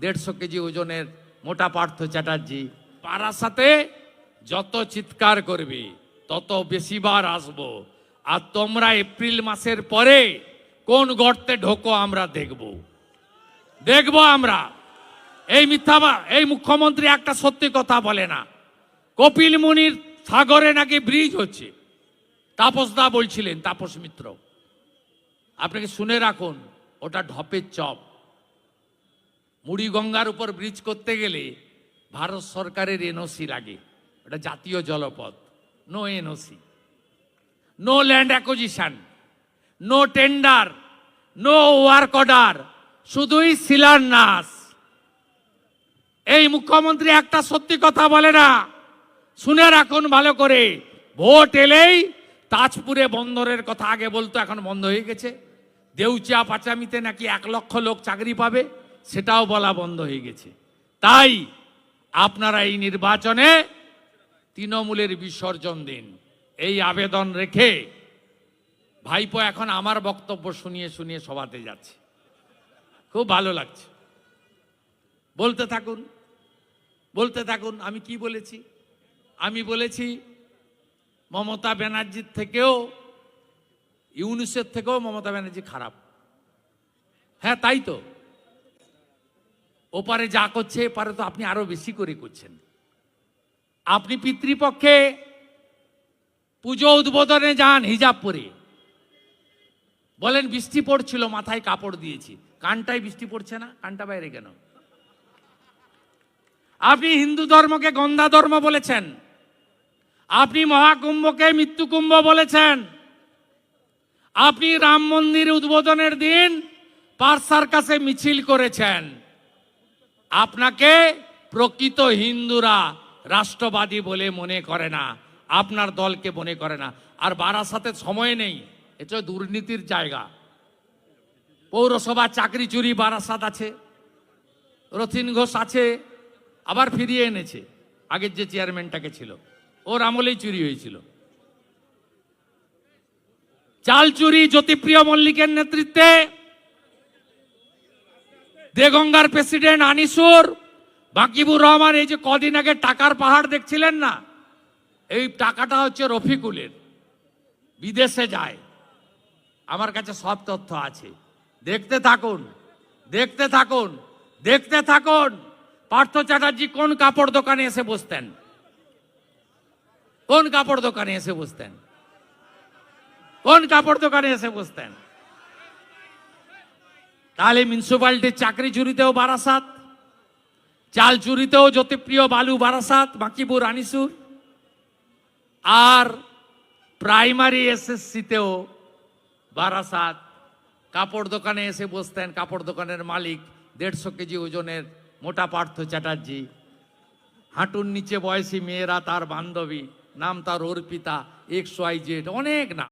150 KG ওজনের মোটা পার্থ চ্যাটার্জি। বারাসাতে যত চিৎকার করবে তত বেশিবার আসবো। আর তোমরা এপ্রিল মাসের পরে কোন গর্তে ঢোকো আমরা দেখব আমরা। এই মুখ্যমন্ত্রী একটা সত্যি কথা বলে না। কপিল মুনির সাগরে নাকি ব্রিজ হচ্ছে, তাপসদা বলছিলেন, তাপস মিত্র। আপনাকে শুনে রাখুন, ওটা ঢপের চপ। মুড়িগঙ্গার উপর ব্রিজ করতে গেলে ভারত সরকারের এনওসি লাগে, ওটা জাতীয় জলপথ। No NOC, no land acquisition, no tender, no work order, শুধুই শিলান্যাস। এই মুখ্যমন্ত্রী একটা সত্যি কথা বলে না, শুনে রাখুন ভালো করে। ভোট এলেই তাজপুরে বন্দরের কথা আগে বলতো, এখন বন্ধ হয়ে গেছে। দেউচিয়া পাচামিতে নাকি 1 লক্ষ লোক চাকরি পাবে, সেটাও বলা বন্ধ হয়ে গেছে। তাই আপনারা এই নির্বাচনে তৃণমূলের বিসর্জন দিন, এই আবেদন রেখে। ভাইপো এখন আমার বক্তব্য শুনিয়ে শুনিয়ে সভাতে যাচ্ছে, খুব ভালো লাগছে। বলতে থাকুন। আমি কি বলেছি? আমি বলেছি মমতা ব্যানার্জির থেকেও, ইউনুসের থেকেও মমতা ব্যানার্জি খারাপ। হ্যাঁ, তাই তো। ওপারে যা করছে এপারে তো আপনি আরো বেশি করে করছেন। আপনি পিতৃপক্ষে পুজো উদ্বোধনে যান হিজাব পরে, বলেন বৃষ্টি পড়ছিল মাথায় কাপড় দিয়েছি, কানটায় বৃষ্টি পড়ছে না, কানটা বাইরে কেন? আপনি হিন্দু ধর্মকে গন্ধা ধর্ম বলেছেন, আপনি মহাকুম্ভকে মৃত্যু কুম্ভ বলেছেন, আপনি রাম মন্দির উদ্বোধনের দিন পার্সার কাছে মিছিল করেছেন। আপনাকে প্রকৃত হিন্দুরা রাষ্ট্রবাদী বলে মনে করে না, আপনার দলকে মনে করে না। আর বারাসাতে সময় নেই, এটা দুর্নীতির জায়গা। পৌরসভা চাকরি চুরি বারাসাত আছে, রথিন ঘোষ আছে, আবার ফিরিয়ে এনেছে। আগের যে চেয়ারম্যানটাকে ছিল, ওর আমলেই চুরি হয়েছিল। চাল চুরি জ্যোতিপ্রিয় মল্লিকের নেতৃত্বে। দেগঙ্গার প্রেসিডেন্ট আনিসুর, বাকিবুর রহমান, এই যে কদিন আগে টাকার পাহাড় দেখছিলেন না, এই টাকাটা হচ্ছে রফিকুলের, বিদেশে যায়। আমার কাছে সব তথ্য আছে। দেখতে থাকুন। পার্থ চ্যাটার্জি কোন কাপড় দোকানে এসে বসতেন? তাহলে মিউনিসিপ্যালিটির চাকরি চুরিতেও বারাসাত, চাল চুরিতেও জ্যোতিপ্রিয় বালু বারাসাত, বাকিবুর আনিসুর, আর প্রাইমারি এসএসসিতেও বারাসাত। কাপড় দোকানে এসে বসতেন কাপড় দোকানের মালিক, 150 কেজি ওজনের মোটা পার্থ চ্যাটার্জি। হাঁটুর নিচে বয়সী মেয়েরা তার বান্ধবী, নাম তার অর্পিতা, XYZ, অনেক না।